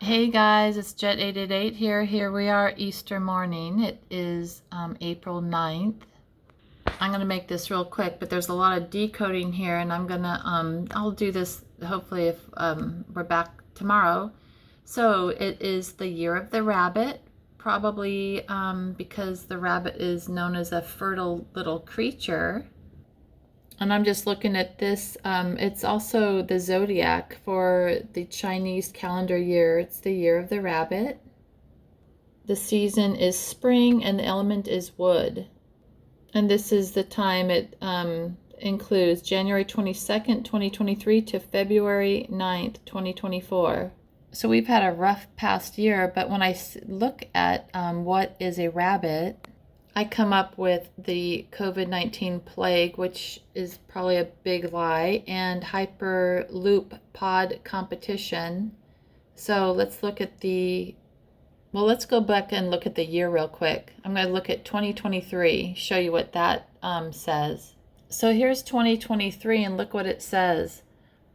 Hey guys, it's Jet888 here. Here we are Easter morning. It is April 9th. I'm going to make this real quick, but there's a lot of decoding here, and I'll do this hopefully if we're back tomorrow. So it is the year of the rabbit, probably because the rabbit is known as a fertile little creature. And I'm just looking at this. It's also the zodiac for the Chinese calendar year. It's the year of the rabbit. The season is spring and the element is wood. And this is the time it includes January 22nd, 2023 to February 9th, 2024. So we've had a rough past year, but when I look at what is a rabbit, I come up with the COVID-19 plague, which is probably a big lie, and Hyperloop pod competition. So let's look at let's go back and look at the year real quick. I'm going to look at 2023, show you what that says. So here's 2023, and look what it says.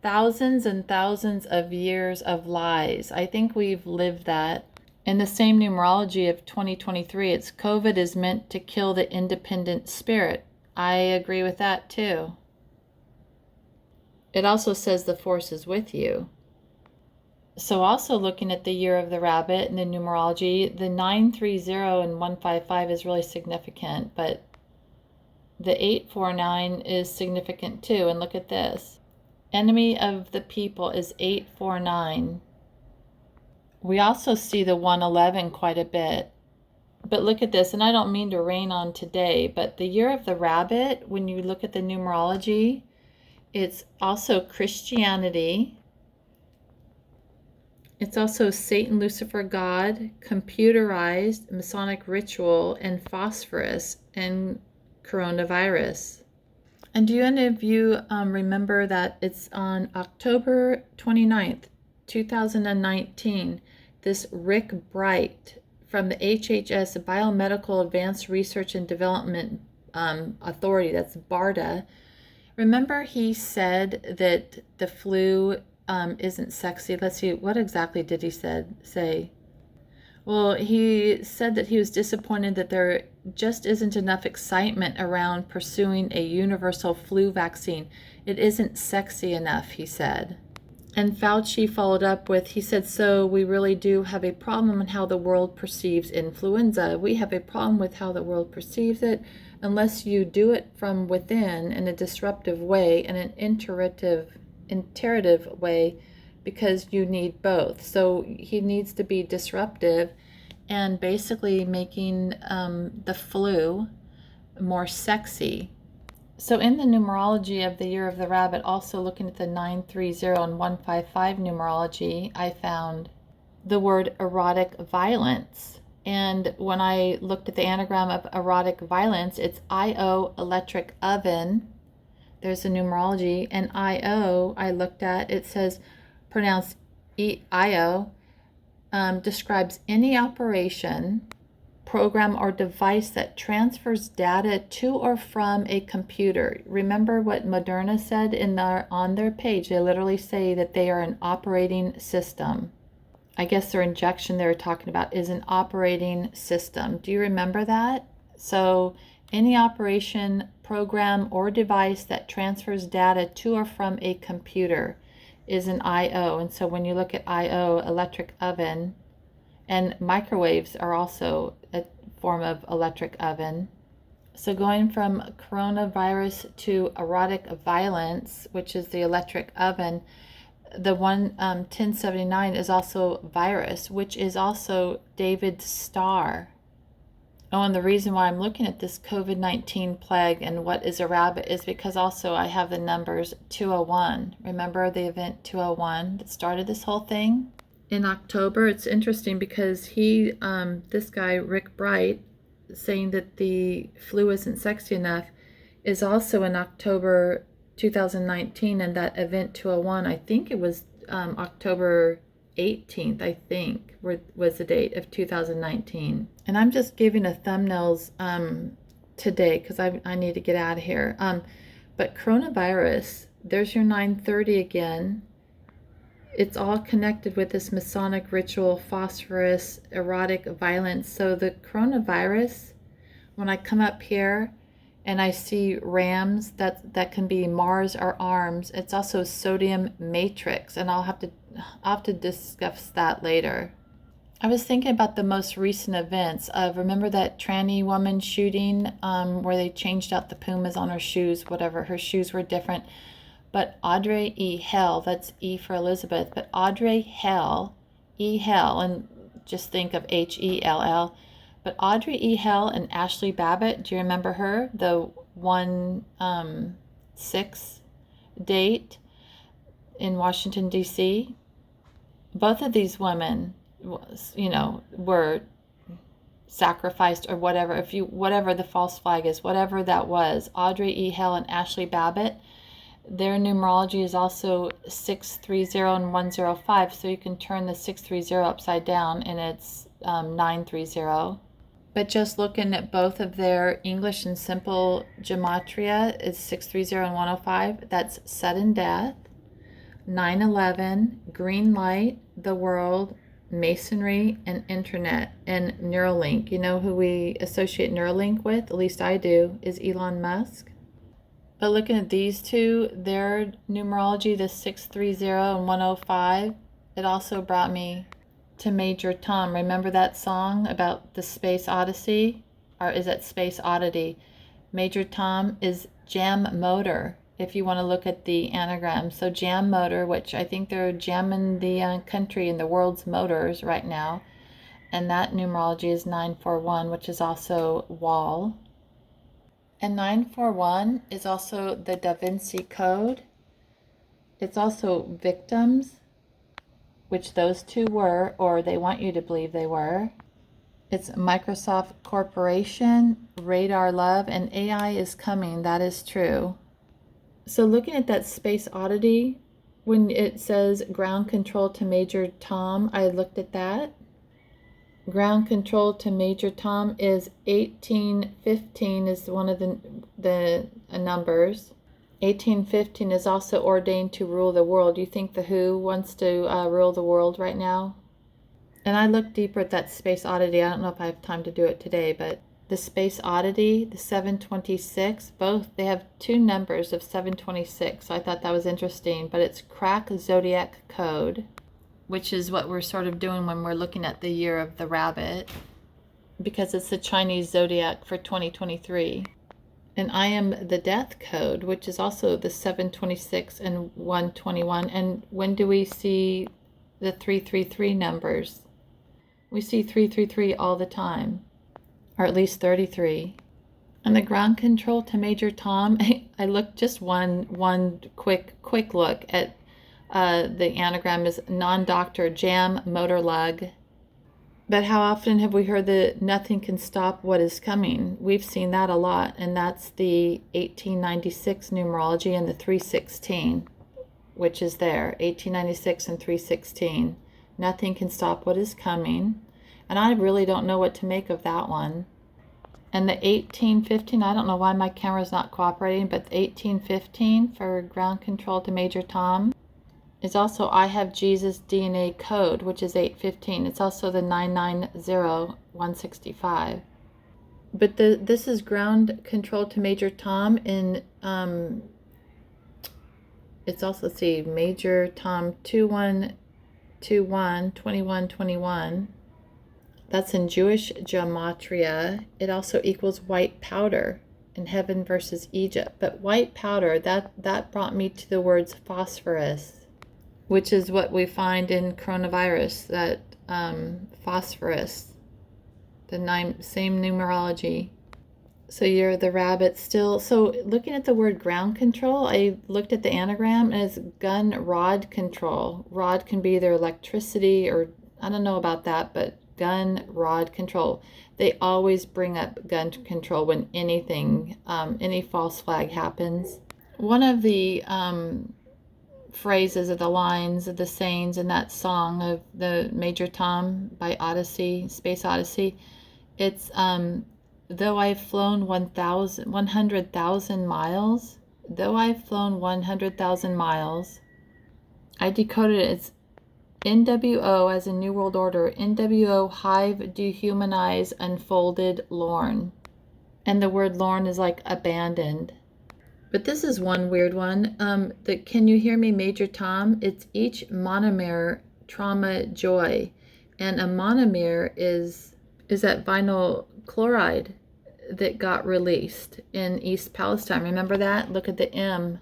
Thousands and thousands of years of lies. I think we've lived that. In the same numerology of 2023, it's COVID is meant to kill the independent spirit. I agree with that too. It also says the force is with you. So also looking at the year of the rabbit and the numerology, the 930 and 155 is really significant, but the 849 is significant too. And look at this. Enemy of the people is 849. We also see the 111 quite a bit. But look at this, and I don't mean to rain on today, but the year of the rabbit, when you look at the numerology, it's also Christianity. It's also Satan, Lucifer, God, computerized, Masonic ritual, and phosphorus, and coronavirus. And do any of you remember that it's on October 29th, 2019, this Rick Bright from the HHS Biomedical Advanced Research and Development Authority, that's BARDA. Remember he said that the flu isn't sexy. Let's see, what exactly did he say? Well, he said that he was disappointed that there just isn't enough excitement around pursuing a universal flu vaccine. It isn't sexy enough, he said. And Fauci followed up with, he said, so we really do have a problem in how the world perceives influenza. We have a problem with how the world perceives it unless you do it from within in a disruptive way, in an iterative way, because you need both. So he needs to be disruptive and basically making the flu more sexy. So in the numerology of the year of the rabbit, also looking at the 930 and 155 numerology, I found the word erotic violence. And when I looked at the anagram of erotic violence, it's IO, electric oven. There's the numerology. And IO, I looked at, it says, pronounced IO, describes any operation, program, or device that transfers data to or from a computer. Remember what Moderna said on their page? They literally say that they are an operating system. I guess their injection they were talking about is an operating system. Do you remember that? So any operation, program, or device that transfers data to or from a computer is an IO. And so when you look at IO, electric oven, and microwaves are also a form of electric oven. So going from coronavirus to erotic violence, which is the electric oven, the 1079 is also virus, which is also David's star. Oh, and the reason why I'm looking at this COVID-19 plague and what is a rabbit is because also I have the numbers 201. Remember the event 201 that started this whole thing? In October, it's interesting because this guy, Rick Bright, saying that the flu isn't sexy enough, is also in October 2019, and that event 201, I think it was October 18th, I think, was the date of 2019. And I'm just giving a thumbnails today because I need to get out of here. But coronavirus, there's your 930 again. it's all connected with this Masonic ritual, phosphorus, erotic violence. So the coronavirus, when I come up here and I see rams, that can be Mars or arms. It's also sodium matrix, and I'll have to discuss that later. I was thinking about the most recent events of, remember that tranny woman shooting, where they changed out the pumas on her shoes, whatever, her shoes were different. But Audrey E. Hell, that's E for Elizabeth, but Audrey Hell, E. Hell, and just think of Hell. But Audrey E. Hell and Ashley Babbitt, do you remember her? The 1/6 date in Washington, D.C.? Both of these women, were sacrificed or whatever. Whatever the false flag is, whatever that was, Audrey E. Hell and Ashley Babbitt, their numerology is also 630 and 105, so you can turn the 630 upside down and it's 930. But just looking at both of their English and simple gematria is 630 and 105. That's sudden death, 9/11, green light, the world, masonry, and internet, and Neuralink. You know who we associate Neuralink with, at least I do, is Elon Musk. But looking at these two, their numerology, the 630 and 105, it also brought me to Major Tom. Remember that song about the Space Odyssey? Or is it Space Oddity? Major Tom is jam motor, if you want to look at the anagram. So jam motor, which I think they're jamming the country and the world's motors right now. And that numerology is 941, which is also wall. And 941 is also the Da Vinci Code. It's also victims, which those two were, or they want you to believe they were. It's Microsoft Corporation, Radar Love, and AI is coming. That is true. So looking at that Space Oddity, when it says ground control to Major Tom, I looked at that. Ground control to Major Tom is 1815 is one of the numbers. 1815 is also ordained to rule the world. You think the WHO wants to rule the world right now? And I looked deeper at that Space Oddity. I don't know if I have time to do it today, but the Space Oddity, the 726, both, they have two numbers of 726. So I thought that was interesting, but it's crack zodiac code, which is what we're sort of doing when we're looking at the year of the rabbit, because it's the Chinese zodiac for 2023. And I am the death code, which is also the 726 and 121. And when do we see the 333 numbers? We see 333 all the time, or at least 33. And the ground control to Major Tom, I looked just one quick look at the anagram is non-doctor jam motor lug. But how often have we heard that nothing can stop what is coming? We've seen that a lot, and that's the 1896 numerology and the 316, which is there, 1896 and 316. Nothing can stop what is coming. And I really don't know what to make of that one. And the 1815, I don't know why my camera's not cooperating, but the 1815 for ground control to Major Tom is also I have Jesus DNA code, which is 815. It's also the 990165. But this is ground control to Major Tom in it's also, let's see, Major Tom 2121 2121. That's in Jewish gematria. It also equals white powder in Heaven versus Egypt. But white powder, that brought me to the words phosphorus, which is what we find in coronavirus, that phosphorus, the same numerology. So you're the rabbit still. So looking at the word ground control, I looked at the anagram, and it's gun rod control. Rod can be either electricity or, I don't know about that, but gun rod control. They always bring up gun control when anything, any false flag happens. One of the phrases of the lines of the sayings in that song of the Major Tom by Odyssey, Space Odyssey, it's though I've flown 100,000 miles, though I've flown 100,000 miles, I decoded it as NWO as in New World Order. NWO, hive, dehumanize, unfolded, lorn. And the word lorn is like abandoned. But this is one weird one. The Can You Hear Me, Major Tom? It's each monomer, trauma, joy. And a monomer is that vinyl chloride that got released in East Palestine. Remember that? Look at the M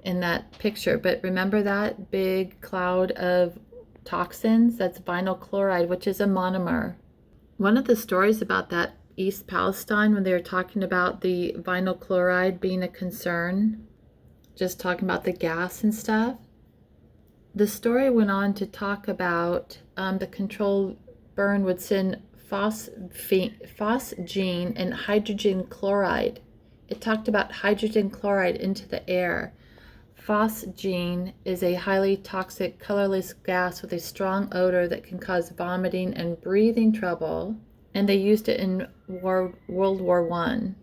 in that picture. But remember that big cloud of toxins? That's vinyl chloride, which is a monomer. One of the stories about that East Palestine, when they were talking about the vinyl chloride being a concern, just talking about the gas and stuff, the story went on to talk about the controlled burn would send phosgene and hydrogen chloride. It talked about hydrogen chloride into the air. Phosgene is a highly toxic, colorless gas with a strong odor that can cause vomiting and breathing trouble, and they used it in World War I.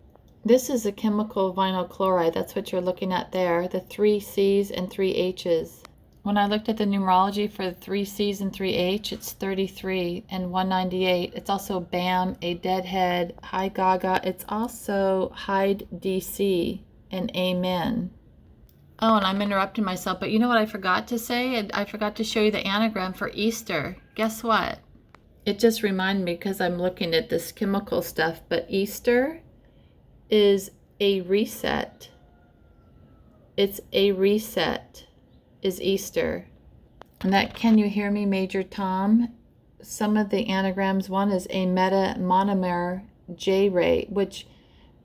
This is a chemical vinyl chloride. That's what you're looking at there, the 3 C's and 3 H's. When I looked at the numerology for the 3 C's and 3 H, it's 33 and 198. It's also BAM, a deadhead, Hi Gaga. It's also Hide DC and Amen. Oh, and I'm interrupting myself, but you know what I forgot to say? I forgot to show you the anagram for Easter. Guess what? It just reminded me because I'm looking at this chemical stuff, but Easter is a reset. It's a reset is Easter. And that Can You Hear Me, Major Tom? Some of the anagrams, one is a meta monomer J-ray, which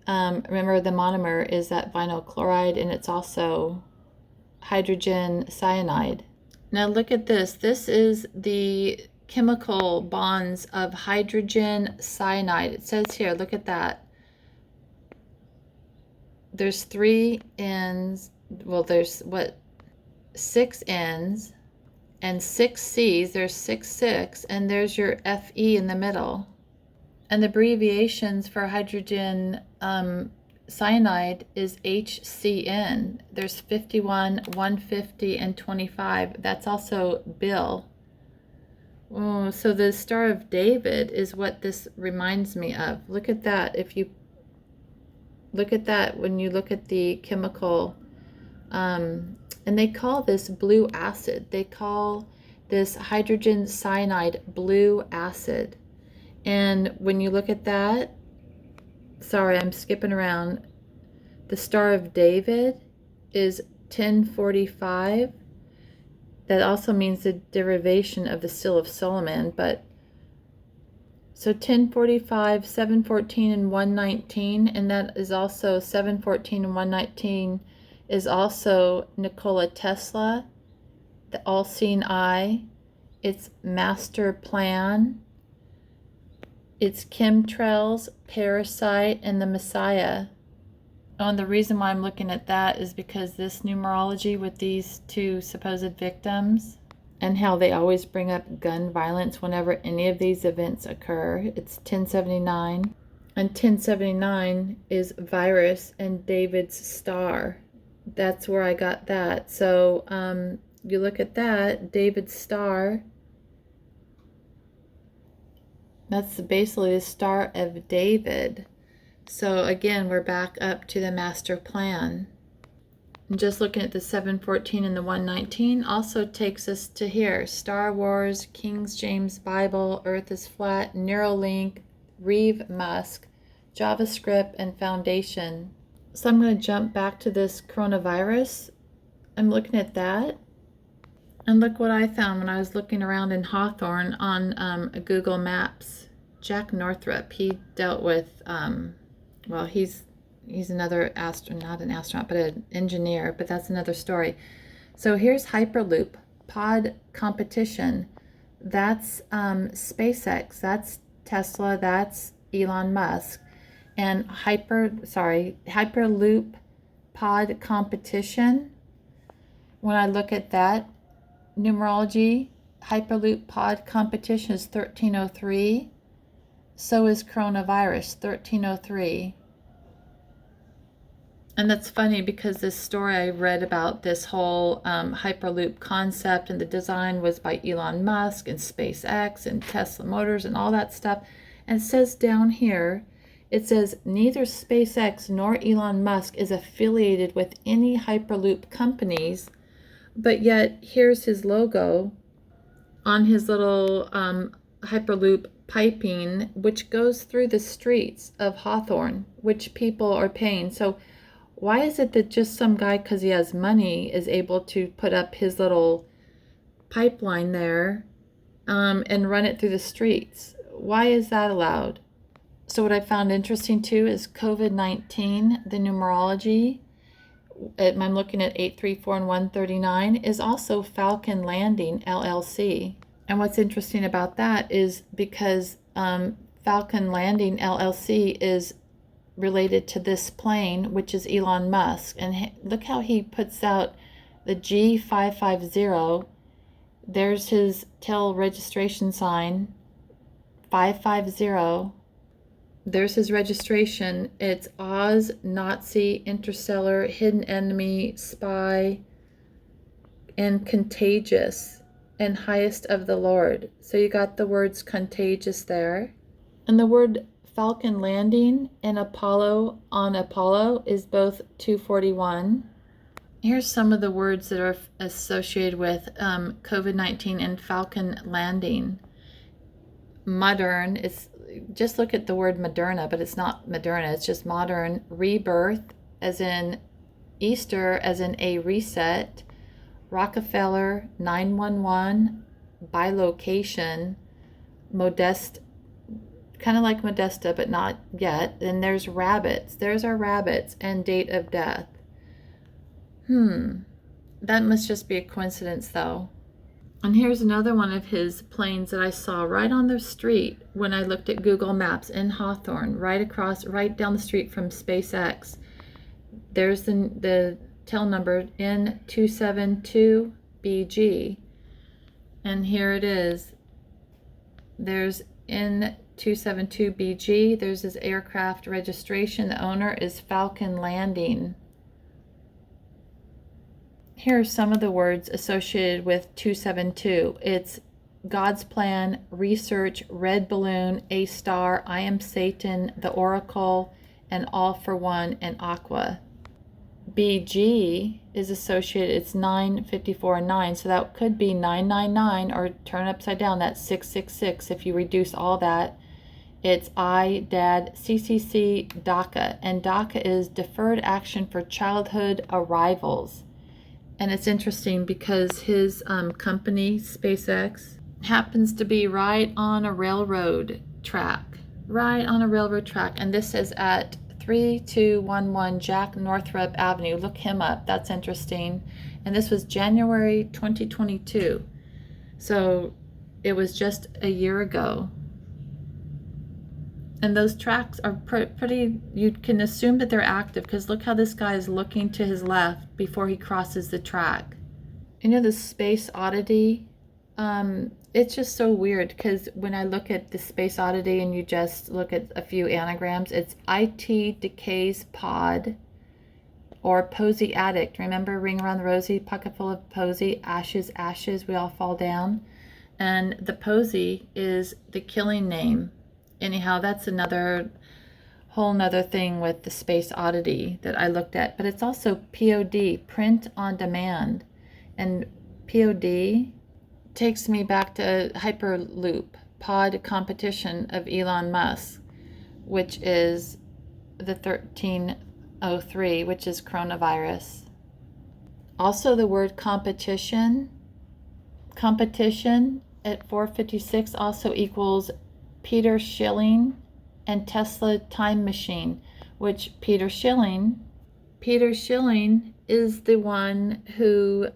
remember the monomer is that vinyl chloride, and it's also hydrogen cyanide. Now look at this. This is the chemical bonds of hydrogen cyanide. It says here, look at that. There's 3 ends, well there's what, 6 ends and 6 C's. There's 6, and there's your Fe in the middle. And the abbreviations for hydrogen cyanide is HCN. There's 51, 150, and 25. That's also Bill. Oh, so the Star of David is what this reminds me of. Look at that. If you look at that, when you look at the chemical, and they call this blue acid. They call this hydrogen cyanide blue acid. And when you look at that, sorry, I'm skipping around. The Star of David is 1045. That also means the derivation of the Seal of Solomon. But so 1045, 714, and 119, and that is also 714 and 119 is also Nikola Tesla, the all-seeing eye. It's master plan. It's chemtrails, parasite, and the Messiah. Oh, and the reason why I'm looking at that is because this numerology with these 2 supposed victims and how they always bring up gun violence whenever any of these events occur. It's 1079. And 1079 is virus and David's star. That's where I got that. So you look at that, David's star. That's basically the Star of David. So again, we're back up to the master plan. And just looking at the 714 and the 119 also takes us to here. Star Wars, King James Bible, Earth is Flat, Neuralink, Reeve Musk, JavaScript, and Foundation. So I'm going to jump back to this coronavirus. I'm looking at that. And look what I found when I was looking around in Hawthorne on Google Maps. Jack Northrop, he dealt with, well, he's another astronaut, not an astronaut, but an engineer, but that's another story. So here's Hyperloop, pod competition. That's SpaceX, that's Tesla, that's Elon Musk. And Hyperloop pod competition, when I look at that, numerology, Hyperloop pod competition is 1303. So is coronavirus, 1303. And that's funny because this story I read about this whole Hyperloop concept, and the design was by Elon Musk and SpaceX and Tesla Motors and all that stuff. And it says down here, it says neither SpaceX nor Elon Musk is affiliated with any Hyperloop companies, but yet here's his logo on his little Hyperloop piping, which goes through the streets of Hawthorne, which people are paying. So why is it that just some guy, because he has money, is able to put up his little pipeline there and run it through the streets? Why is that allowed? So what I found interesting too is COVID-19, the numerology, I'm looking at 834 and 139, is also Falcon Landing LLC. And what's interesting about that is because Falcon Landing LLC is related to this plane, which is Elon Musk. And look how he puts out the G550. There's his tail registration sign, 550. There's his registration. It's Oz, Nazi, Interstellar, Hidden Enemy, Spy, and Contagious, and Highest of the Lord. So you got the words contagious there. And the word Falcon Landing and Apollo on Apollo is both 241. Here's some of the words that are associated with COVID-19 and Falcon Landing. Modern, it's just look at the word Moderna, but it's not Moderna, it's just modern. Rebirth, as in Easter, as in a reset. Rockefeller, 911, bilocation, Modest, kind of like Modesta, but not yet. Then there's rabbits. There's our rabbits, and date of death. That must just be a coincidence, though. And here's another one of his planes that I saw right on the street when I looked at Google Maps in Hawthorne, right down the street from SpaceX. There's the tail number N272BG. And here it is. There's N272BG. There's his aircraft registration. The owner is Falcon Landing. Here are some of the words associated with 272. It's God's Plan, Research, Red Balloon, A Star, I Am Satan, The Oracle, and All for One, and Aqua. BG is associated, it's 954 and 9, so that could be 999, or turn upside down, that's 666 if you reduce all that. It's I, Dad, CCC, DACA, and DACA is Deferred Action for Childhood Arrivals. And it's interesting because his company, SpaceX, happens to be right on a railroad track. And this is at 3211 Jack Northrop Avenue. Look him up. That's interesting. And this was January 2022. So it was just a year ago. And those tracks are pretty, you can assume that they're active, because look how this guy is looking to his left before he crosses the track. You know, the Space Oddity, it's just so weird, because when I look at the Space Oddity and you just look at a few anagrams, it's IT Decays Pod, or Posy Addict. Remember Ring Around the Rosie, pocket full of posy, ashes, ashes, we all fall down. And the posy is the killing name. Anyhow, that's another whole nother thing with the Space Oddity that I looked at. But it's also POD, Print on Demand. And POD takes me back to Hyperloop, pod competition of Elon Musk, which is the 1303, which is coronavirus. Also the word competition at 456 also equals Peter Schilling and Tesla Time Machine, which Peter Schilling is the one who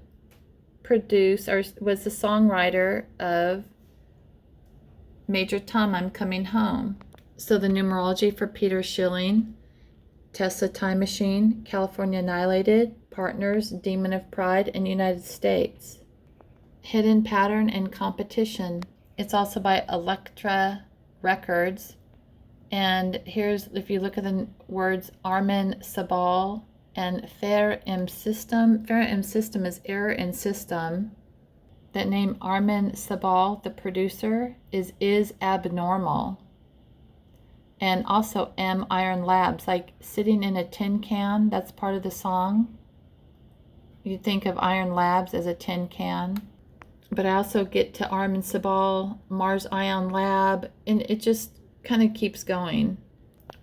produced, or was the songwriter of Major Tom, I'm Coming Home. So the numerology for Peter Schilling: Tesla Time Machine, California Annihilated, Partners, Demon of Pride, and United States. Hidden Pattern and Competition. It's also by Elektra Records. And here's, if you look at the words Armin Sabal and fair im system. Fair im system is error in system. That name Armin Sabal, the producer, is abnormal. And also M Iron Labs, like sitting in a tin can, that's part of the song. You think of Iron Labs as a tin can. But I also get to Armin Sabal, Mars Ion Lab, and it just kind of keeps going.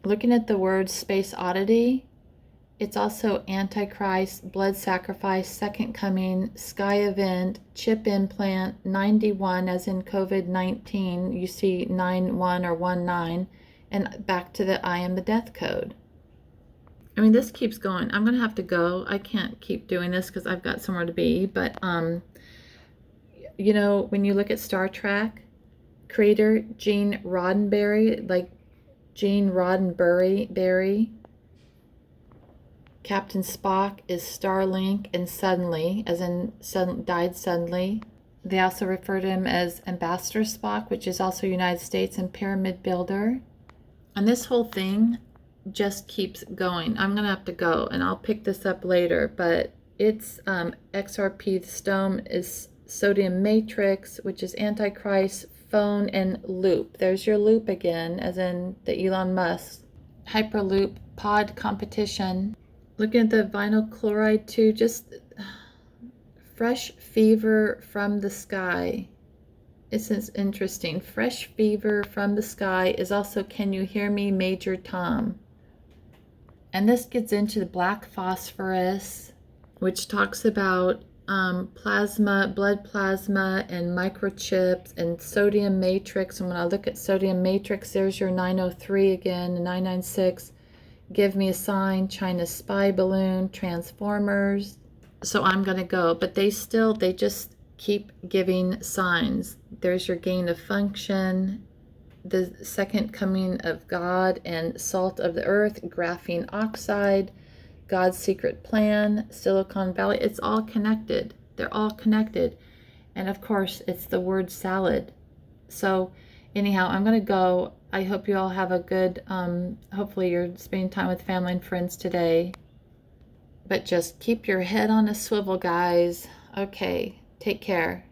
Looking at the word Space Oddity, it's also Antichrist, Blood Sacrifice, Second Coming, Sky Event, Chip Implant, 91 as in COVID-19. You see 9-1 or 1-9, and back to the I Am the Death Code. I mean, this keeps going. I'm going to have to go. I can't keep doing this because I've got somewhere to be. But, you know, when you look at Star Trek, creator Gene Roddenberry, like Gene Roddenberry, Captain Spock is Starlink and suddenly, as in died suddenly. They also refer to him as Ambassador Spock, which is also United States, and Pyramid Builder. And this whole thing just keeps going. I'm going to have to go, and I'll pick this up later, but it's XRP. The stone is sodium matrix, which is Antichrist, phone, and loop. There's your loop again, as in the Elon Musk. Hyperloop pod competition. Looking at the vinyl chloride too, just fresh fever from the sky. It's interesting. Fresh fever from the sky is also Can You Hear Me, Major Tom. And this gets into the black phosphorus, which talks about plasma, blood plasma, and microchips, and sodium matrix. And when I look at sodium matrix, there's your 903 again, 996. Give Me a Sign, China's Spy Balloon, Transformers. So I'm going to go. But they just keep giving signs. There's your gain of function, the second coming of God, and salt of the earth, graphene oxide, God's secret plan, Silicon Valley. It's all connected. They're all connected. And of course, it's the word salad. So anyhow, I'm going to go. I hope you all have a good, hopefully you're spending time with family and friends today. But just keep your head on a swivel, guys. Okay, take care.